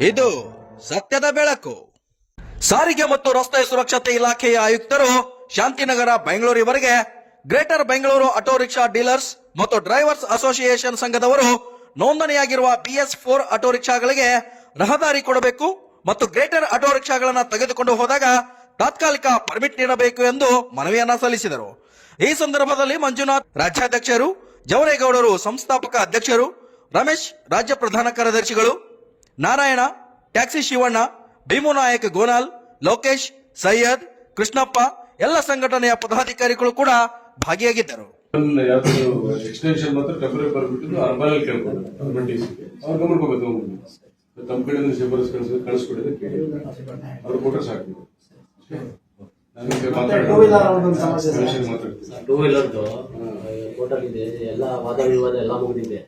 ಇದು ಸತ್ಯದ ಬೆಳಕು. ಸಾರಿಗೆ ಮತ್ತು ರಸ್ತೆ ಸುರಕ್ಷತೆ ಇಲಾಖೆಯ ಆಯುಕ್ತರು ಶಾಂತಿನಗರ ಬೆಂಗಳೂರಿವರೆಗೆ greater Bengaluru auto rickshaw dealers ಮತ್ತು ಡ್ರೈವರ್ಸ್ ಅಸೋಸಿಯೇಷನ್ ಸಂಘದವರು ನೋಂದಣಿಯಾಗಿರುವ BS4 ಆಟೋ ರಿಕ್ಷಾಗಳಿಗೆ ರಹದಾರಿ ಕೊಡಬೇಕು ಮತ್ತು ಗ್ರೇಟರ್ ಆಟೋ ರಿಕ್ಷಾಗಳನ್ನು ತೆಗೆದುಕೊಂಡು ಹೋದಾಗ ತಾತ್ಕಾಲಿಕ ಪರ್ಮಿಟ್ ನೀಡಬೇಕು ಎಂದು ಮನವಿಯನ್ನ ಸಲ್ಲಿಸಿದರು. ಈ ಸಂದರ್ಭದಲ್ಲಿ ಮಂಜುನಾಥ್ ರಾಜ್ಯಾಧ್ಯಕ್ಷರು, ಜವರೇಗೌಡರು ಸಂಸ್ಥಾಪಕ ಅಧ್ಯಕ್ಷರು, ರಮೇಶ್ ರಾಜ್ಯ ಪ್ರಧಾನ ಕಾರ್ಯದರ್ಶಿಗಳು, ನಾರಾಯಣ, ಟ್ಯಾಕ್ಸಿ ಶಿವಣ್ಣ, ಭೀಮು ನಾಯಕ್ ಗೋನಾಲ್, ಲೋಕೇಶ್, ಸೈಯದ್, ಕೃಷ್ಣಪ್ಪ ಎಲ್ಲ ಸಂಘಟನೆಯ ಪದಾಧಿಕಾರಿಗಳು ಕೂಡ ಭಾಗಿಯಾಗಿದ್ದರು. ಎಕ್ಸ್ಟೆನ್ಷನ್ ಮಾತ್ರ ಟೆಂಪರರಿ ಪರ್ಮಿಟ್ ಅರ್ಬನ್ ಕೇಳ್ಕೊಂಡು ಗವರ್ಮೆಂಟ್ ಅವ್ರು ಗಮನಿಸಬೇಕು. ತಮ್ಮ ಕಡೆ ಶಿಫಾರಸ್ ಕಳಿಸ್ಕೊಡಿದ್ರೆ ಅವ್ರು ಕೊಟ್ಟರೆ ಸಾಕು. ಟೂ ವೀಲರ್ದು ಟೋಟಲ್ ಇದೆ, ಎಲ್ಲ ವಾದ ವಿವಾದ ಎಲ್ಲ ಮುಗಿದಿದೆ.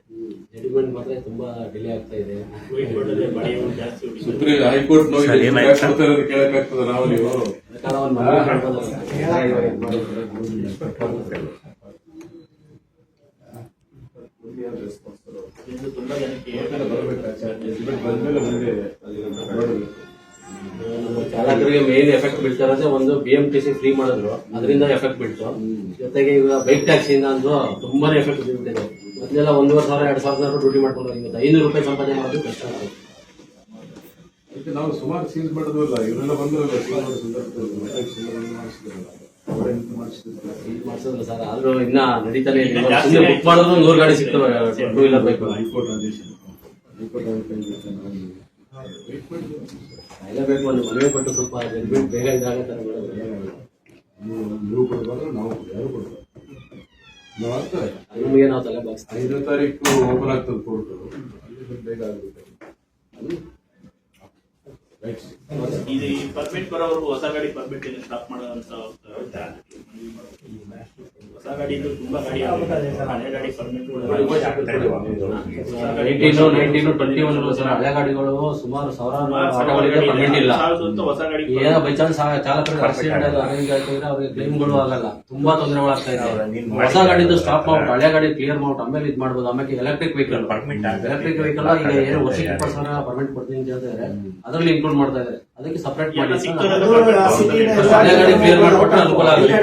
ಜಡ್ಜ್ಮೆಂಟ್ ಮಾತ್ರ ತುಂಬಾ ಡಿಲೇ ಆಗ್ತಾ ಇದೆ. ಹೈಕೋರ್ಟ್ ಕೇಳಕ್ಕಾಗ್ತದ ನಾವು ನೀವು ಚಾಲಕರಿಗೆ ಮೇನ್ ಎಫೆಕ್ಟ್ ಬೀಳ್ತಾ ಇರೋದೇ ಒಂದು BMTC ಫ್ರೀ ಮಾಡಿದ್ರು, ಅದರಿಂದ ಎಫೆಕ್ಟ್ ಬೀಳ್ತು. ಜೊತೆಗೆ ಈಗ ಬೈಕ್ ಟ್ಯಾಕ್ಸಿಯಿಂದ ಅಂದು ತುಂಬಾನೇ ಎಫೆಕ್ಟ್ ಬೀಳ್ತಿದೆ. ಮೊದಲೆಲ್ಲ 1,500 2,000 ಡ್ಯೂಟಿ ಮಾಡ್ಕೊಂಡು ಇವತ್ತು 500 ರೂಪಾಯಿ ಸಂಪಾದನೆ ಮಾಡೋದು ಕಷ್ಟ ಆಗುತ್ತೆ. ಅದಕ್ಕೆ ನಾವು ಸುಮಾರು ಸೀಲ್ ಮಾಡೋದಿಲ್ಲ, ಇವರೆಲ್ಲ ಬಂದಿರಲ್ಲ ಮಾಡಿಸಿದ್ರು ಸರ್. ಆದ್ರೂ ಇನ್ನ ನಡೀತಾನೆ ಬುಕ್ ಮಾಡಿದ್ರು 100 ಗಾಡಿ ಸಿಗ್ತವೆ ಟೂ ವೀಲರ್ ಬೈಕ್. ಹೈಕೋರ್ಟ್ ಆದೇಶ ಎಲ್ಲ ಬೇಕು, ಒಂದು ಮನವಿ ಕೊಟ್ಟು ಸ್ವಲ್ಪ ಜಡ್ಜ್ಮೆಂಟ್ ಬೇಗ ಇದಾಗತ್ತೆ. ನೀವು ಕೊಡಬಾರ್ದು, ನಾವು ಯಾರು ಕೊಡ್ಬಾರ್ದು. ನಮಗೆ ನಾವು ತಲೆ ಬಾಗಿಸ್ತೀವಿ. 5ನೇ ತಾರೀಕು ಓಪನ್ ಆಗ್ತದೆ ಕೋರ್ಟ್, ಬೇಗ ಆಗುತ್ತೆ. ಇದು ಈ ಪರ್ಮಿಟ್ ಬರೋವರೆಗೂ ಹೊಸ ಗಾಡಿ ಪರ್ಮಿಟ್ ಸ್ಟಾಪ್ ಮಾಡೋಂತ ಹೊಸ ಗಾಡಿ ತುಂಬಾ ಗಾಡಿ ಹಳೆ ಗಾಡಿ ಪರ್ಮಿಟ್ 1921 ಸರ್ ಹಳೆ ಗಾಡಿಗಳು ಸುಮಾರು ಸಾವಿರಾರು ಆಟೋಗಳಿಗೆ ಪರ್ಮಿಟ್ ಇಲ್ಲ. ಹೊಸ ಗಾಡಿ ಏನೋ ಬೈ ಚಾನ್ಸ್ ಚಾಲಕರಿಗೆ ಆಕ್ಸಿಡೆಂಟ್ ಅರೇಂಜ್ ಆಯ್ತಂದ್ರೆ ಅವ್ರಿಗೆ ಕ್ಲೈಮ್ಗಳು ಆಗಲ್ಲ, ತುಂಬಾ ತೊಂದರೆಗಳಾಗ್ತಾ ಇದೆ. ಹೊಸ ಗಾಡಿದು ಸ್ಟಾಪ್ ಮಾಡ್ಬಿಟ್ಟು ಹಳೆ ಗಾಡಿ ಕ್ಲಿಯರ್ ಮಾಡ್ಬಿಟ್ಟು ಆಮೇಲೆ ಇದು ಮಾಡ್ಬೋದು. ಆಮೇಲೆ ಎಲೆಕ್ಟ್ರಿಕ್ ವೆಹಿಕಲ್ ಈಗ ಏನು ವರ್ಷಕ್ಕೆ 20,000 ಪರ್ಮಿಟ್ ಕೊಡ್ತೀನಿ ಅಂತ ಹೇಳಿದ್ರೆ ಅದರಲ್ಲಿ ಇನ್ಕ್ಲೂಡ್ ಮಾಡ್ತಾ ಇದ್ದಾರೆ. ಅದಕ್ಕೆ ಸಪರೇಟ್ ಮಾಡಿ ಹಳೆ ಗಾಡಿ ಕ್ಲಿಯರ್ ಮಾಡಿಕೊಟ್ರೆ ಅನುಕೂಲ ಆಗುತ್ತೆ.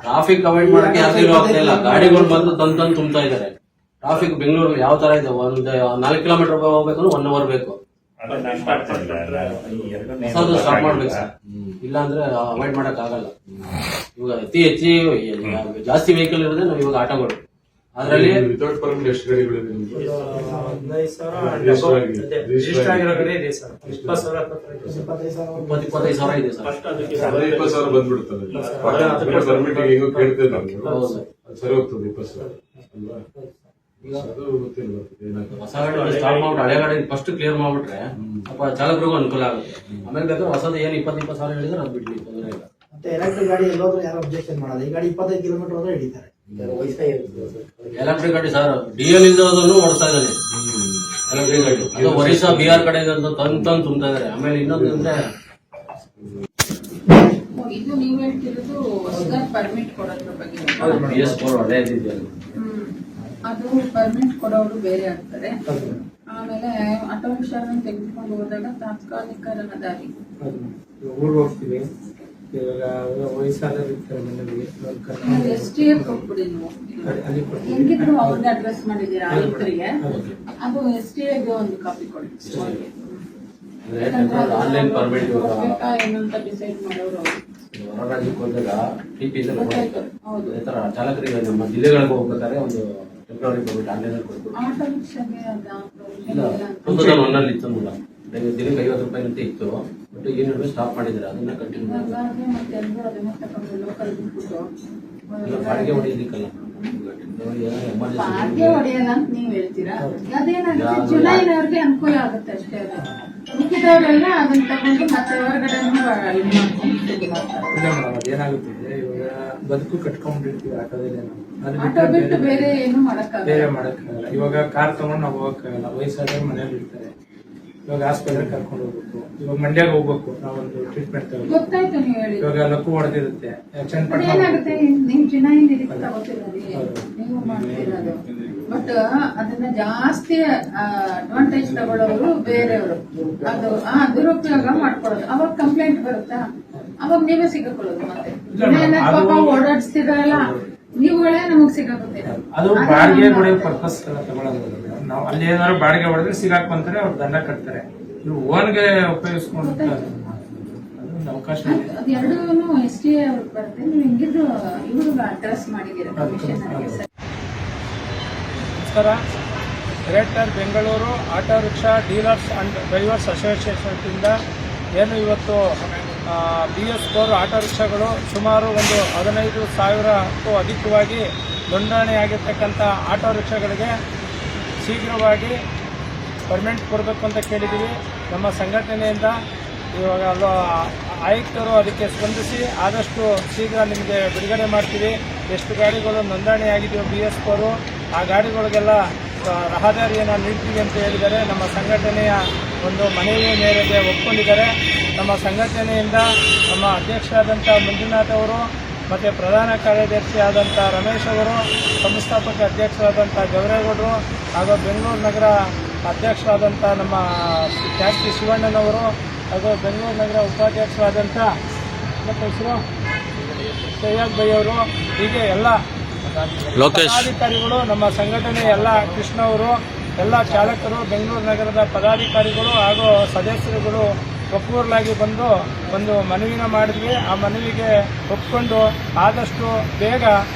ಟ್ರಾಫಿಕ್ ಅವಾಯ್ಡ್ ಮಾಡಕ್ಕೆ ಯಾರು ಆಗ್ತಾ ಇಲ್ಲ. ಗಾಡಿಗಳು ಬಂದು ತಂದು ತುಂಬ್ತಾ ಇದ್ದಾರೆ. ಟ್ರಾಫಿಕ್ ಬೆಂಗಳೂರಲ್ಲಿ ಯಾವ ತರ ಇದೆ, ಒಂದು 4 ಕಿಲೋಮೀಟರ್ ಹೋಗ್ಬೇಕಂದ್ರೆ 1 ಅವರ್ ಬೇಕು. ಸ್ಟಾಪ್ ಮಾಡ್ಬೇಕು ಸರ್, ಇಲ್ಲ ಅಂದ್ರೆ ಅವಾಯ್ಡ್ ಮಾಡಕ್ ಆಗಲ್ಲ. ಇವಾಗ ಅತಿ ಹೆಚ್ಚು ಜಾಸ್ತಿ ವೆಹಿಕಲ್ ಇರೋದೇ ನಾವು ಇವಾಗ ಆಟೋಗಳು. ಅದರಲ್ಲಿ ವಿತೌಟ್ ಪರ್ಮಿಟ್ ಎಷ್ಟು ಗಾಡಿಗಳಿದೆ? 25,000 ಇದೆ ಸರ್. 20,000 ಬಂದ್ಬಿಡ್ತದೆ. ಪರ್ಮಿಟ್ ಈಗ ಕೇಳ್ತೇವೆ ನಾವು, ಸರಿ ಹೋಗ್ತದೆ 20,000 ಅಲ್ವಾ? ಹೊಸ ಗಾಡಿ ಸ್ಟಾಪ್ ಮಾಡ್ಬಿಟ್ಟು ಹಳೆ ಗಾಡಿ ಫಸ್ಟ್ ಕ್ಲಿಯರ್ ಮಾಡ್ಬಿಟ್ರೆ ಅಪ್ಪ ಚಾಲಕರಿಗೂ ಅನುಕೂಲ ಆಗುತ್ತೆ. ಆಮೇಲೆ ಬೇಕಾದ್ರೆ ಹೊಸದು ಏನು 20,000 ಹೇಳಿದ್ರೆ ಅದು ಬಿಡ್ಲಿ, ತೊಂದರೆ ಇಲ್ಲ. ಮತ್ತೆ ಎಲೆಕ್ಟ್ರಿಕ್ ಗಾಡಿ ಎಲ್ಲೋದ್ರೂ ಯಾರು ಅಬ್ಜೆಕ್ಷನ್ ಮಾಡಲ್ಲ. ಈ ಗಾಡಿ 25 ಕಿಲೋಮೀಟರ್ ಹೋದ್ರೆ ಹಿಡಿತಾರೆ. ಎಲೆಕ್ಟ್ರಿಕ್ ಗಾಡಿ ಸರ್ DL ಇಲ್ಲದನ್ನು ಓಡಿಸ್ತಾ ಇದ್ದಾರೆ. ಎಲೆಕ್ಟ್ರಿಕ್ ಗಾಡಿ ಅದು ಒರಿಸ್ಸಾ ಬಿಹಾರ್ ಕಡೆ ತಂದು ತುಂಬ್ತಾ ಇದಾರೆ. ಆಮೇಲೆ ಇನ್ನೊಂದು ಅಂದ್ರೆ ಇದು ನೀವು ಹೇಳ್ತಿರೋದು ಹೊಸದಾಗಿ ಪರ್ಮಿಟ್ ಕೊಡೋದ್ರ ಬಗ್ಗೆ. BS4 ಹಳೆ ಇದೆಯಲ್ಲ, ಅದು ಪರ್ಮಿಟ್ ಕೊಡೋರು ಬೇರೆ ಆಗ್ತಾರೆ. ಆಮೇಲೆ ಆಟೋ ರಿಕ್ಷಾಗಳನ್ನು ತೆಗೆದುಕೊಂಡು ಹೋದಾಗ ತಾತ್ಕಾಲಿಕ ರಹದಾರಿ ಊರು ಹೋಗ್ತೀವಿ. ಇವಾಗ ವಯಸ್ಸಾದವ್ರು ಇರ್ತಾರೆ ಮನೆಯಲ್ಲಿ, STF ಕೊಟ್ಬಿಡಿ ನೀವು. ಹೆಂಗಿದ್ರು ಅವ್ರನ್ನ ಅಡ್ರೆಸ್ ಮಾಡಿದ್ದೀರಾ ಆಯುಕ್ತರಿಗೆ, ಅದು STA ಒಂದು ಕಾಪಿ ಕೊಡಿ. ಆನ್ಲೈನ್ ಪರ್ಮಿಟ್ ಏನಂತ ಡಿಸೈಡ್ ಮಾಡೋರು ಹೊರ ರಾಜ್ಯಕ್ಕೆ ಹೋದಾಗ TP ಈ ತರ ಚಾಲಕರಿಗೆ ನಮ್ಮ ಜಿಲ್ಲೆಗಳಿಗೆ ಹೋಗ್ಬೇಕಾದ್ರೆ ಒಂದು ಟೆಂಪ್ರರಿ ಪರ್ಮಿಟ್ ಆನ್ಲೈನ್ ಅಲ್ಲಿ ಕೊಡ್ಬೋದು. ಆಟೋ ರಿಕ್ಷಾಗೆ ಇಲ್ಲ 2001 ಇತ್ತು ನೋಡ, ದಿನಕ್ಕೆ 50 ರೂಪಾಯಿ ಅಂತ ಇತ್ತು. ಬಟ್ ಈ ನಡುವೆ ಸ್ಟಾಪ್ ಮಾಡಿದ್ರೆ ಅದನ್ನ ಕಂಟಿನ್ಯೂ ಬಾಡಿಗೆ ಹೊಡಿಲಿಕ್ಕಲ್ಲ, ಬಾಡಿಗೆ ಹೊಡೆಯಲ್ಲ ಅಂತ ನೀವ್ ಹೇಳ್ತೀರಾ. ಅದೇನಾಗುತ್ತೆ ಜುಲೈನವ್ರಿಗೆ ಅನುಕೂಲ ಆಗುತ್ತೆ ಅಷ್ಟೇ. ಉಳಿದವರೆಲ್ಲ ಅದನ್ನ ತಗೊಂಡು ಮತ್ತೆ ಹೊರಗಡೆ ಅದೇನಾಗುತ್ತದೆ, ಇವಾಗ ಬದುಕು ಕಟ್ಕೊಂಡ್ಬಿಟ್ಟಿರ್ತೀವಿ ಆಟೋದಲ್ಲಿ. ಆಟೋ ಬಿಟ್ಟು ಬೇರೆ ಏನು ಮಾಡಕ್ಕಾಗಲ್ಲ. ಇವಾಗ ಕಾರ್ ತಗೊಂಡು ನಾವು ಹೋಗಕ್ಕಾಗಲ್ಲ. ವಯಸ್ಸಾದವ್ರು ಮನೇಲಿ ಇರ್ತಾರೆ. ಇವಾಗ ಹಾಸ್ಪಿಟಲ್ ಕರ್ಕೊಂಡು ಹೋಗ್ಬೇಕು. ಇವಾಗ ಮಂಡ್ಯಾಗ ಹೋಗ್ಬೇಕು, ನಾವೊಂದು ಟ್ರೀಟ್ಮೆಂಟ್ ತಗೋಬೇಕು. ಗೊತ್ತಾಯ್ತು ನೀವು ಹೇಳಿ. ಇವಾಗ ಲಕ್ಕು ಹೊಡೆದಿರುತ್ತೆ, ಏನಾಗುತ್ತೆ, ನಿಮ್ ಜನ ನೀವು ಮಾಡ್ತಿರೋದು ಬಟ್ ಅದನ್ನ ಜಾಸ್ತಿ ಅಡ್ವಾಂಟೇಜ್ ತಗೊಳ್ಳೋರು ಬೇರೆಯವರು, ಅದು ದುರುಪಯೋಗ ಮಾಡ್ಕೊಳ್ಳೋದು. ಅವಾಗ ಕಂಪ್ಲೇಂಟ್ ಬರುತ್ತಾ, ಅವಾಗ ನೀವೇ ಸಿಗಾಕೊಳ್ಳೋದು. ಮತ್ತೆ ಪಾಪ ಓಡಾಡಿಸ್ತಿರಲ್ಲ, ನೀವುಗಳೇ ನಮಗ್ ಸಿಗಾಕೋತೀರ. ಅದು ಬಾಡಿಗೆ ಹೊಡೆಯೋ ಪರ್ಪಸ್ ತಗೊಳ್ಳೋದು. ನಾವು ಅಲ್ಲಿ ಏನಾದ್ರು ಬಾಡಿಗೆ ಹೊಡೆದ್ರೆ ಸಿಗಾಕೊಂತಾರೆ, ಅವ್ರು ದಂಡ ಕಟ್ತಾರೆ. ನೀವು ಓನ್ಗೆ ಉಪಯೋಗಿಸ್ಕೊಂಡು ಅದೊಂದು ಅವಕಾಶ ಇದೆ. ಅದೆರಡೂ STA ಅವ್ರಿಗೆ ಬರುತ್ತೆ. ನೀವು ಹಿಂಗಿದ್ರು ಇವ್ರಿಗೆ ಅಡ್ರೆಸ್ ಮಾಡಿದ್ದೀರಾ ಕಮಿಷನರ್ಗೆ ಸರ್? ನಮಸ್ಕಾರ. Greater Bengaluru auto rickshaw dealers and drivers ಅಸೋಸಿಯೇಷನ್ನಿಂದ ಏನು ಇವತ್ತು BS4 ಆಟೋ ರಿಕ್ಷಾಗಳು ಸುಮಾರು ಒಂದು 15,000ಕ್ಕೂ ಅಧಿಕವಾಗಿ ನೋಂದಣಿಯಾಗಿರ್ತಕ್ಕಂಥ ಆಟೋ ರಿಕ್ಷಾಗಳಿಗೆ ಶೀಘ್ರವಾಗಿ ಪರ್ಮಿಟ್ ಕೊಡಬೇಕು ಅಂತ ಕೇಳಿದ್ದೀವಿ. ನಮ್ಮ ಸಂಘಟನೆಯಿಂದ ಇವಾಗ ಆಯುಕ್ತರು ಅದಕ್ಕೆ ಸ್ಪಂದಿಸಿ ಆದಷ್ಟು ಶೀಘ್ರ ನಿಮಗೆ ಬಿಡುಗಡೆ ಮಾಡ್ತೀವಿ. ಎಷ್ಟು ಗಾಡಿಗಳು ನೋಂದಣಿಯಾಗಿದೆಯೋ BS4 ಆ ಗಾಡಿಗಳಿಗೆಲ್ಲ ರಹದಾರಿಯನ್ನು ನೀಡ್ತೀವಿ ಅಂತ ಹೇಳಿದ್ದಾರೆ. ನಮ್ಮ ಸಂಘಟನೆಯ ಒಂದು ಮನವಿ ಮೇರೆಗೆ ಒಪ್ಕೊಂಡಿದ್ದಾರೆ. ನಮ್ಮ ಸಂಘಟನೆಯಿಂದ ನಮ್ಮ ಅಧ್ಯಕ್ಷರಾದಂಥ ಮಂಜುನಾಥ್ ಅವರು ಮತ್ತು ಪ್ರಧಾನ ಕಾರ್ಯದರ್ಶಿ ಆದಂಥ ರಮೇಶ್ ಅವರು, ಸಂಸ್ಥಾಪಕ ಅಧ್ಯಕ್ಷರಾದಂಥ ಗೌರೇಗೌಡರು ಹಾಗೂ ಬೆಂಗಳೂರು ನಗರ ಅಧ್ಯಕ್ಷರಾದಂಥ ನಮ್ಮ ಜಾಸ್ತಿ ಶಿವಣ್ಣನವರು ಹಾಗೂ ಬೆಂಗಳೂರು ನಗರ ಉಪಾಧ್ಯಕ್ಷರಾದಂಥ ಮತ್ತು ಹೆಸರು ಸೈಯದ್ ಬೈ ಅವರು, ಹೀಗೆ ಎಲ್ಲ ಪದಾಧಿಕಾರಿಗಳು, ನಮ್ಮ ಸಂಘಟನೆಯ ಎಲ್ಲ ಕೃಷ್ಣ ಅವರು, ಎಲ್ಲ ಚಾಲಕರು, ಬೆಂಗಳೂರು ನಗರದ ಪದಾಧಿಕಾರಿಗಳು ಹಾಗೂ ಸದಸ್ಯರುಗಳು ಒಕ್ಕೂರಲಾಗಿ ಬಂದು ಒಂದು ಮನವಿನ ಮಾಡಿದ್ವಿ. ಆ ಮನವಿಗೆ ಒಪ್ಕೊಂಡು ಆದಷ್ಟು ಬೇಗ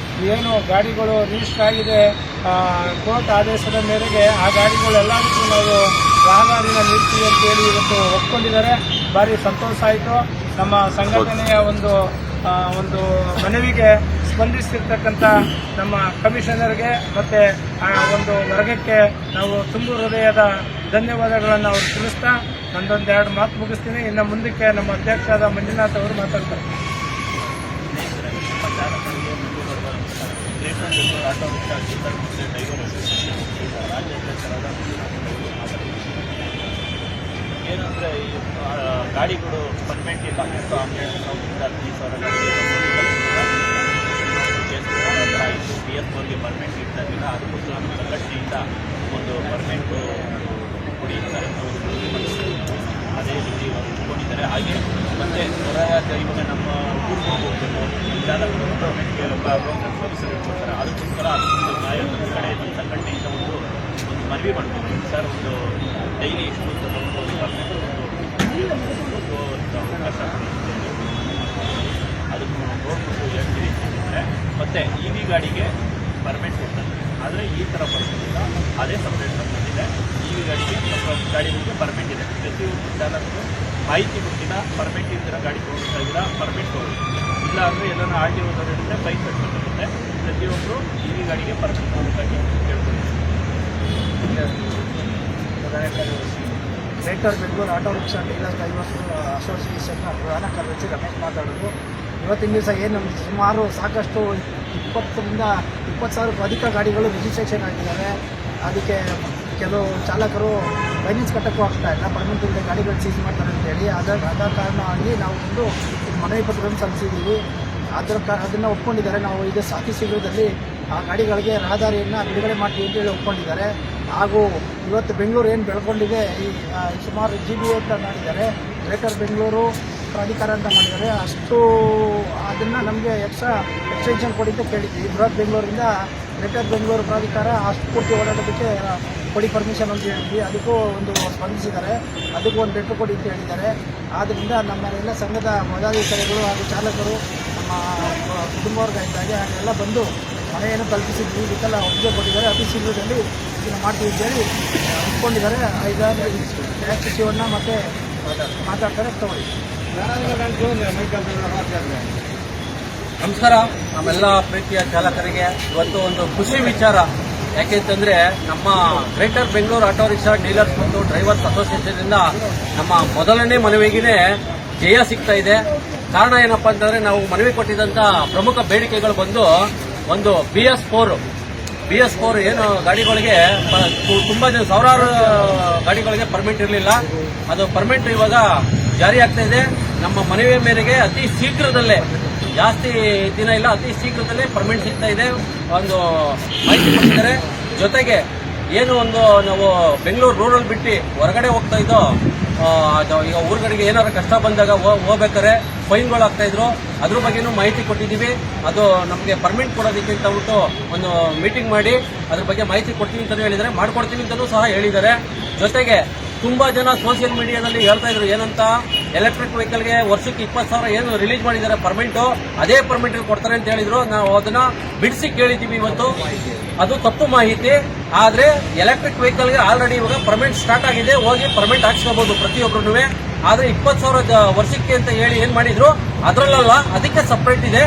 ಏನು ಗಾಡಿಗಳು ರಿಜಿಸ್ಟರ್ ಆಗಿದೆ ಕೋರ್ಟ್ ಆದೇಶದ ಮೇರೆಗೆ ಆ ಗಾಡಿಗಳೆಲ್ಲದಕ್ಕೂ ನಾವು ರಹದಾರಿನ ನೀಡ್ತೀವಿ ಅಂತೇಳಿ ಇವತ್ತು ಒಪ್ಕೊಂಡಿದ್ದಾರೆ. ಭಾರಿ ಸಂತೋಷ ಆಯಿತು. ನಮ್ಮ ಸಂಘಟನೆಯ ಒಂದು ಮನವಿಗೆ ಸ್ಪಂದಿಸಿರ್ತಕ್ಕಂಥ ನಮ್ಮ ಕಮಿಷನರ್ಗೆ ಮತ್ತು ಆ ಒಂದು ವರ್ಗಕ್ಕೆ ನಾವು ತುಂಬು ಹೃದಯದ ಧನ್ಯವಾದಗಳನ್ನು ಅವರು ತಿಳಿಸ್ತಾ ನಂದೊಂದೆರಡು ಮಾತು ಮುಗಿಸ್ತೀನಿ. ಇನ್ನು ಮುಂದಕ್ಕೆ ನಮ್ಮ ಅಧ್ಯಕ್ಷರಾದ ಮಂಜುನಾಥ್ ಅವರು ಮಾತಾಡ್ತಾರೆ. ಆಟೋ ರಿಕ್ಷಾ ಡೀಲರ್ ಮತ್ತು ಡ್ರೈವರ್ ರಾಜ್ಯಾಧ್ಯಕ್ಷರಾದ ಏನಂದರೆ ಗಾಡಿಗಳು ಪರ್ಮಿಟ್ ಇಲ್ಲ ಮತ್ತು ಆಂಬುಲೆನ್ಸ್ ನಾವು 15,000 ಗಾಡಿ BS4ಗೆ ಪರ್ಮಿಟ್ ಇರ್ತಾರಿಲ್ಲ. ಅದಕ್ಕೋಸ್ಕರ ನಮ್ಮ ಸಂಘಟನೆಯಿಂದ ಒಂದು ಪರ್ಮಿಟ್ ಕೊಡಿ ಸರ್ ಅದೇ ರೀತಿ ಒಪ್ಕೊಂಡಿದ್ದಾರೆ. ಹಾಗೆ ಮತ್ತು ಇವಾಗ ನಮ್ಮ ಊರಿಗೆ ಹೋಗಬೇಕು ಚಾಲಕರು ಗೌರ್ಮೆಂಟ್ಗೆ ಪೊಲೀಸರು ಇಟ್ಕೊಳ್ತಾರೆ. ಅದಕ್ಕೋಸ್ಕರ ಅದೊಂದು ನ್ಯಾಯದ ಕಡೆ ನಮ್ಮ ಸಂಘಟನೆಯಿಂದ ಒಂದು ಮನವಿ ಮಾಡ್ತೀವಿ ಸರ್. ಒಂದು ಡೈಲಿ ಎಷ್ಟು ಪರ್ಮಿಟ್ ಅವಕಾಶ ಅದನ್ನು ನೋಡ್ಬಿಟ್ಟು ಹೇಳ್ತೀವಿ ಅಂತಂದರೆ ಮತ್ತು EV ಗಾಡಿಗೆ ಪರ್ಮಿಟ್ ಕೊಡ್ತಾರೆ. ಆದರೆ ಈ ಥರ ಪರ್ಮಿಟ್ ಇಲ್ಲ, ಅದೇ ಸಪ್ರೇಟ್ ಪರ್ಮಿಟ್ ಇದೆ. EV ಗಾಡಿಗೆ ಗಾಡಿಗಳಿಗೆ ಪರ್ಮಿಟ್ ಇದೆ. ಪ್ರತಿಯೊಂದು ಚಾಲಕರು ಮಾಹಿತಿ ಗೊತ್ತಿಲ್ಲ, ಪರ್ಮಿಟ್ ಇದ್ದರೆ ಗಾಡಿ ತೊಗೊಳ್ತಾ ಇದ್ದೀರಾ, ಪರ್ಮಿಟ್ ತೊಗೊಳ್ಳಿ, ಇಲ್ಲ ಅಂದರೆ ಎಲ್ಲರೂ RTO ಹೇಳಿದ್ರೆ ಬೈಕ್ ಕಟ್ಬೇಕಾಗುತ್ತೆ. ಪ್ರತಿಯೊಬ್ಬರು EV ಗಾಡಿಗೆ ಪರ್ಮಿಟ್ ಕೊಡಬೇಕಾಗಿ ಕೇಳ್ಕೊಳ್ತೀವಿ. Greater Bengaluru auto rickshaw dealer drivers ಅಸೋಸಿಯೇಷನ್ನ ಪ್ರಧಾನ ಕಾರ್ಯದರ್ಶಿ ರಮೇಶ್ ಮಾತಾಡೋದು. ಇವತ್ತಿನ ದಿವಸ ಏನು ಸುಮಾರು ಸಾಕಷ್ಟು 20,000ಕ್ಕೂ ಅಧಿಕ ಗಾಡಿಗಳು ರಿಜಿಸ್ಟ್ರೇಷನ್ ಆಗಿದ್ದಾವೆ. ಅದಕ್ಕೆ ಕೆಲವು ಚಾಲಕರು ಫೈನಾನ್ಸ್ ಕಟ್ಟಕ್ಕೂ ಆಗ್ತಾ ಇಲ್ಲ, ಪರ್ಮಿಟ್ ಇಲ್ಲದೆ ಗಾಡಿಗಳು ಸೀಸ್ ಮಾಡ್ತಾರೆ ಅಂತೇಳಿ ಆದ ಕಾರಣವಾಗಿ ನಾವು ಒಂದು ಮನವಿ ಪತ್ರವನ್ನು ಸಲ್ಲಿಸಿದ್ದೀವಿ. ಅದನ್ನು ಒಪ್ಕೊಂಡಿದ್ದಾರೆ. ನಾವು ಈಗ ಅತಿ ಶೀಘ್ರದಲ್ಲಿ ಆ ಗಾಡಿಗಳಿಗೆ ರಹದಾರಿಯನ್ನು ಬಿಡುಗಡೆ ಮಾಡ್ತೀವಿ ಅಂತೇಳಿ ಒಪ್ಕೊಂಡಿದ್ದಾರೆ. ಹಾಗೂ ಇವತ್ತು ಬೆಂಗಳೂರು ಏನು ಬೆಳ್ಕೊಂಡಿದೆ, ಈ ಸುಮಾರು GBA ಅಂತ ಮಾಡಿದ್ದಾರೆ, ಗ್ರೇಟರ್ ಬೆಂಗಳೂರು ಪ್ರಾಧಿಕಾರ ಅಂತ ಮಾಡಿದ್ದಾರೆ. ಅಷ್ಟು ಅದನ್ನು ನಮಗೆ ಎಕ್ಸ್ಟೆನ್ಷನ್ ಕೊಡಿ ಅಂತ ಕೇಳಿದ್ವಿ. ಬೃಹತ್ ಬೆಂಗಳೂರಿಂದ ಗ್ರೇಟರ್ ಬೆಂಗಳೂರು ಪ್ರಾಧಿಕಾರ ಅಷ್ಟು ಪೂರ್ತಿ ಓಡಾಡೋದಕ್ಕೆ ಕೊಡಿ ಪರ್ಮಿಷನ್ ಅಂತ ಹೇಳಿದ್ವಿ. ಅದಕ್ಕೂ ಒಂದು ಸ್ಪಂದಿಸಿದ್ದಾರೆ. ಅದಕ್ಕೂ ಒಂದು ಲೆಟ್ರ್ ಕೊಡಿ ಅಂತ ಹೇಳಿದ್ದಾರೆ. ಆದ್ದರಿಂದ ನಮ್ಮ ಎಲ್ಲ ಸಂಘದ ಪದಾಧಿಕಾರಿಗಳು ಹಾಗೂ ಚಾಲಕರು ನಮ್ಮ ಕುಟುಂಬ ವರ್ಗ ಇದ್ದಾಗೆ ಹಾಗೆಲ್ಲ ಬಂದು ಮನೆಯನ್ನು ಕಲ್ಪಿಸಿದ್ವಿ. ಇದಕ್ಕೆಲ್ಲ ಒಪ್ಪಿಗೆ ಕೊಟ್ಟಿದ್ದಾರೆ. ಅತಿ ಶೀಘ್ರದಲ್ಲಿ ಇದನ್ನು ಮಾಡ್ತೀವಿ ಅಂತೇಳಿ ಒಪ್ಕೊಂಡಿದ್ದಾರೆ. 5 ಶಿವಣ್ಣ ಮತ್ತೆ ಮಾತಾಡ್ತಾರೆ. ತಗೊಳ್ಳಿ. ನಮಸ್ಕಾರ. ನಮ್ಮೆಲ್ಲ ಪ್ರೀತಿಯ ಚಾಲಕರಿಗೆ ಇವತ್ತು ಒಂದು ಖುಷಿ ವಿಚಾರ. ಯಾಕೆಂತಂದ್ರೆ ನಮ್ಮ greater Bengaluru auto rickshaw dealers ಮತ್ತು ಡ್ರೈವರ್ಸ್ ಅಸೋಸಿಯೇಷನ್ ಇಂದ ನಮ್ಮ ಮೊದಲನೇ ಮನವಿಗೆ ಜಯ ಸಿಗ್ತಾ ಇದೆ. ಕಾರಣ ಏನಪ್ಪಾ ಅಂತಂದ್ರೆ ನಾವು ಮನವಿ ಕೊಟ್ಟಿದ್ದಂತ ಪ್ರಮುಖ ಬೇಡಿಕೆಗಳು ಬಂದು ಒಂದು BS4 ಏನು ಗಾಡಿಗಳಿಗೆ ತುಂಬಾ ಜನ ಸಾವಿರಾರು ಗಾಡಿಗಳಿಗೆ ಪರ್ಮಿಟ್ ಇರಲಿಲ್ಲ. ಅದು ಪರ್ಮಿಟ್ ಇವಾಗ ಜಾರಿ ಆಗ್ತಾ ಇದೆ. ನಮ್ಮ ಮನವಿ ಮೇರೆಗೆ ಅತಿ ಶೀಘ್ರದಲ್ಲೇ, ಜಾಸ್ತಿ ದಿನ ಇಲ್ಲ, ಅತಿ ಶೀಘ್ರದಲ್ಲೇ ಪರ್ಮಿಟ್ ಸಿಗ್ತಾ ಇದೆ. ಒಂದು ಮಾಹಿತಿ ಕೊಟ್ಟಿದ್ದಾರೆ. ಜೊತೆಗೆ ಏನು ಒಂದು ನಾವು ಬೆಂಗಳೂರು ರೂರಲ್ ಬಿಟ್ಟು ಹೊರಗಡೆ ಹೋಗ್ತಾ ಇದ್ದೋ ಈಗ ಊರುಗಳಿಗೆ ಏನಾದ್ರು ಕಷ್ಟ ಬಂದಾಗ ಹೋಗ್ಬೇಕಾದ್ರೆ ಫೈನ್ಗಳು ಆಗ್ತಾ ಇದ್ರು, ಅದ್ರ ಬಗ್ಗೆನೂ ಮಾಹಿತಿ ಕೊಟ್ಟಿದ್ದೀವಿ. ಅದು ನಮಗೆ ಪರ್ಮಿಟ್ ಕೊಡೋದಕ್ಕೆ ಅಂತ ಹೇಳ್ಬಿಟ್ಟು ಒಂದು ಮೀಟಿಂಗ್ ಮಾಡಿ ಅದ್ರ ಬಗ್ಗೆ ಮಾಹಿತಿ ಕೊಡ್ತೀವಿ ಅಂತಲೂ ಹೇಳಿದ್ದಾರೆ, ಮಾಡ್ಕೊಡ್ತೀವಿ ಅಂತಲೂ ಸಹ ಹೇಳಿದ್ದಾರೆ. ಜೊತೆಗೆ ತುಂಬಾ ಜನ ಸೋಷಿಯಲ್ ಮೀಡಿಯಾದಲ್ಲಿ ಹೇಳ್ತಾ ಇದ್ರು ಏನಂತ, ಎಲೆಕ್ಟ್ರಿಕ್ ವೆಹಿಕಲ್ಗೆ ವರ್ಷಕ್ಕೆ 20,000 ಏನು ರಿಲೀಸ್ ಮಾಡಿದ್ದಾರೆ ಪರ್ಮಿಟ್, ಅದೇ ಪರ್ಮಿಟ್ ಕೊಡ್ತಾರೆ ಅಂತ ಹೇಳಿದ್ರು. ನಾವು ಅದನ್ನ ಬಿಡಿಸಿ ಕೇಳಿದ್ದೀವಿ ಇವತ್ತು. ಅದು ತಪ್ಪು ಮಾಹಿತಿ. ಆದ್ರೆ ಎಲೆಕ್ಟ್ರಿಕ್ ವೆಹಿಕಲ್ಗೆ ಆಲ್ರೆಡಿ ಇವಾಗ ಪರ್ಮಿಟ್ ಸ್ಟಾರ್ಟ್ ಆಗಿದೆ, ಹೋಗಿ ಪರ್ಮಿಟ್ ಹಾಕ್ಸ್ಕೋಬಹುದು ಪ್ರತಿಯೊಬ್ಬರು. ಆದ್ರೆ 20,000 ವರ್ಷಕ್ಕೆ ಅಂತ ಹೇಳಿ ಏನ್ ಮಾಡಿದ್ರು ಅದ್ರಲ್ಲ, ಅದಕ್ಕೆ ಸಪರೇಟ್ ಇದೆ,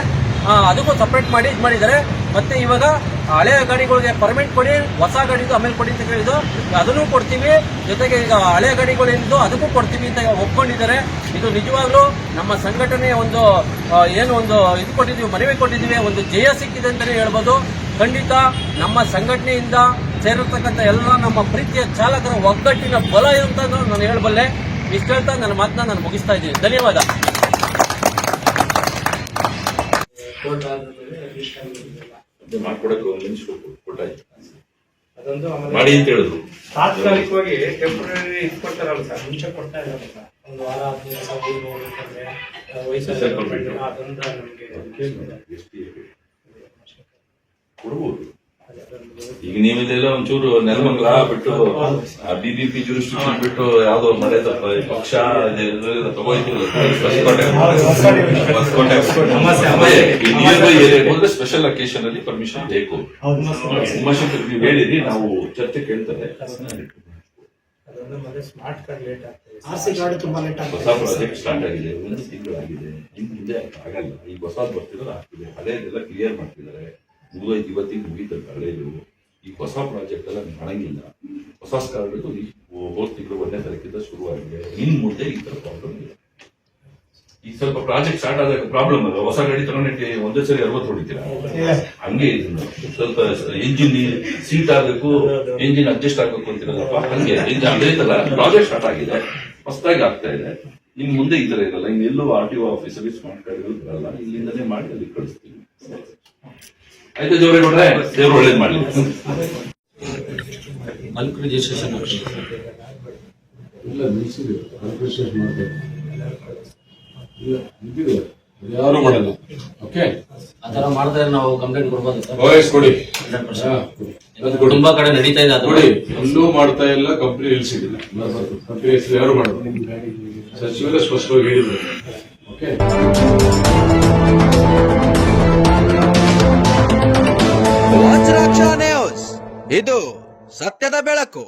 ಅದಕ್ಕೂ ಸಪರೇಟ್ ಮಾಡಿ ಇದು ಮಾಡಿದ್ದಾರೆ. ಮತ್ತೆ ಇವಾಗ ಹಳೆ ಗಾಡಿಗಳಿಗೆ ಪರ್ಮಿಟ್ ಕೊಡಿ, ಹೊಸ ಗಾಡಿದು ಆಮೇಲೆ ಕೊಡಿ ಅಂತ ಹೇಳಿದ್ದು, ಅದನ್ನು ಕೊಡ್ತೀವಿ. ಜೊತೆಗೆ ಈಗ ಹಳೆ ಗಾಡಿಗಳೇನಿದ್ದು ಅದಕ್ಕೂ ಕೊಡ್ತೀವಿ ಅಂತ ಒಪ್ಕೊಂಡಿದ್ದಾರೆ. ಇದು ನಿಜವಾಗ್ಲೂ ನಮ್ಮ ಸಂಘಟನೆಯ ಒಂದು ಏನು ಒಂದು ಇದು ಕೊಟ್ಟಿದ್ದೀವಿ, ಮನವಿ ಕೊಟ್ಟಿದ್ದೀವಿ, ಒಂದು ಜಯ ಸಿಕ್ಕಿದೆ ಅಂತಲೇ ಹೇಳ್ಬೋದು. ಖಂಡಿತ ನಮ್ಮ ಸಂಘಟನೆಯಿಂದ ಸೇರಿರ್ತಕ್ಕಂಥ ಎಲ್ಲ ನಮ್ಮ ಪ್ರೀತಿಯ ಚಾಲಕರ ಒಗ್ಗಟ್ಟಿನ ಬಲ ಅಂತ ನಾನು ಹೇಳಬಲ್ಲೆ. ಇಷ್ಟು ಹೇಳ್ತಾ ನನ್ನ ಮಾತನ್ನ ನಾನು ಮುಗಿಸ್ತಾ ಇದ್ದೀನಿ. ಧನ್ಯವಾದ. ಮಾಡಿ ಅಂತ ಹೇಳಿದ್ರು. ತಾತ್ಕಾಲಿಕವಾಗಿ ಟೆಂಪರರಿ ಇದು ಕೊಡ್ತಾರಲ್ಲ ಸರ್, ಮುಂಚೆ ಕೊಡ್ತಾ ಇಲ್ಲ ಸರ್, ಒಂದು ವಾರ 15 ದಿವಸ ವಯಸ್ಸಾದ ಅದೊಂದು ನಮಗೆ ಕೊಡ್ಬೋದು. ಈಗ ನೀವಿದೆಲ್ಲ ಒಂಚೂರು ನೆಲಮಂಗಲ ಬಿಟ್ಟು ಬಿಬಿಪಿ ಜೂರಿಸ್ಟಿಕ್ಷನ್ ಬಿಟ್ಟು ಯಾವ್ದೋ ಮರ್ಯಾದ ಪಕ್ಷ ಹೋದ್ರೆ ಸ್ಪೆಷಲ್ ಅಕೇಶನ್ ಅಲ್ಲಿ ಪರ್ಮಿಷನ್ ಬೇಕು. ನೀವು ಹೇಳಿರಿ, ನಾವು ಚರ್ಚೆ ಕೇಳ್ತಾರೆ. ಸ್ಮಾರ್ಟ್ ಕಾರ್ಡ್ ಲೇಟ್ ಆಗ್ತದೆ, RC ಕಾರ್ಡ್ ತುಂಬಾ ಲೇಟ್ ಹೊಸ ಪ್ರಾಜೆಕ್ಟ್ ಸ್ಟಾರ್ಟ್ ಆಗಿದೆ, 1 ತಿಂಗಳು ಆಗಿದೆ. ಇನ್ನು ಮುಂದೆ ಆಗಲ್ಲ. ಈಗ ಹೊಸದು ಬರ್ತಿರೋದು ಆಗ್ತಿದೆ, ಹಳೆಯದೆಲ್ಲ ಕ್ಲಿಯರ್ ಮಾಡ್ತಿದ್ದಾರೆ. ಮುಗಿದೈದು, ಇವತ್ತಿಗೆ ಮುಗಿತಂತ ಹಳೆಯದು. ಈಗ ಹೊಸ ಪ್ರಾಜೆಕ್ಟ್ ಎಲ್ಲ ಮಾಡಂಗಿಲ್ಲ. ಹೊಸ ಕಾರ್ಡ್ ಹೋದ ತಿಂಗಳು 1ನೇ ತಾರೀಕಿಂದ ಶುರುವಾಗಿದೆ. ಇನ್ನು ಮುಂದೆ ಈ ತರ ಪ್ರಾಬ್ಲಮ್ ಇಲ್ಲ. ಈಗ ಸ್ವಲ್ಪ ಪ್ರಾಜೆಕ್ಟ್ ಸ್ಟಾರ್ಟ್ ಆದಾಗ ಪ್ರಾಬ್ಲಮ್ ಅಲ್ಲ. ಹೊಸ ಗಾಡಿ ತಗೊಂಡಿಟ್ಟು ಒಂದೇ ಸರಿ 60 ಹೊಡಿತೀರಾ, ಹಂಗೆ ಇದನ್ನು ಸ್ವಲ್ಪ ಎಂಜಿನ್ ಸೀಟ್ ಆಗಬೇಕು, ಎಂಜಿನ್ ಅಡ್ಜಸ್ಟ್ ಆಗಬೇಕು ಅಂತಿರಲ್ಲಪ್ಪ, ಹಂಗೆ ಅದೇ ತರ ಪ್ರಾಜೆಕ್ಟ್ ಸ್ಟಾರ್ಟ್ ಆಗಿದೆ, ಹೊಸದಾಗಿ ಆಗ್ತಾ ಇದೆ. ಇನ್ನು ಮುಂದೆ ಈ ತರ ಇರಲ್ಲ. ಇನ್ನೆಲ್ಲೂ RTO ಆಫೀಸಲ್ಲಿ ಸ್ಮಾರ್ಟ್ ಕಾರ್ಡ್ಗಳು ಬರಲ್ಲ. ಇಲ್ಲಿಂದನೇ ಮಾಡಿ ಅಲ್ಲಿ ಕಳಿಸ್ತೀವಿ. ಆಯ್ತು ದೇವರೇಗೌಡ್ರೆ, ದೇವ್ರು ಒಳ್ಳೇದು ಮಾಡಲಿ. ಬಲ್ಕ್ ರಿಜಿಸ್ಟ್ರೇಷನ್ ಇಲ್ಲ ನಿಲ್ಸಿದೆ, ರಿಜಿಸ್ಟ್ರೇಷನ್ ಮಾಡಬೇಕು. ಯಾರು ಮಾಡಲ್ಲ. ಓಕೆ, ಆ ತರ ಮಾಡಿದ್ರೆ ನಾವು ಕಂಪ್ಲೇಂಟ್ ಕೊಡ್ಬೋದು ಸರ್. ವಾಯ್ಸ್ ಕೊಡಿ. 100% ತುಂಬಾ ಕಡೆ ನಡೀತಾ ಇದೆ ಅದು. ನೋಡಿ, ಎಲ್ಲೂ ಮಾಡ್ತಾ ಇಲ್ಲ, ಕಂಪ್ನಿ ನಿಲ್ಸಿದಿಲ್ಲ. ಕಂಪ್ನಿ ಹೆಸರು ಯಾರು ಮಾಡೋದು, ಸಚಿವರೇ ಸ್ಪಷ್ಟವಾಗಿ ಹೇಳಿದ್ರು. ಓಕೆ, ವಜ್ರಾಕ್ಷ ನ್ಯೂಸ್, ಇದು ಸತ್ಯದ ಬೆಳಕು.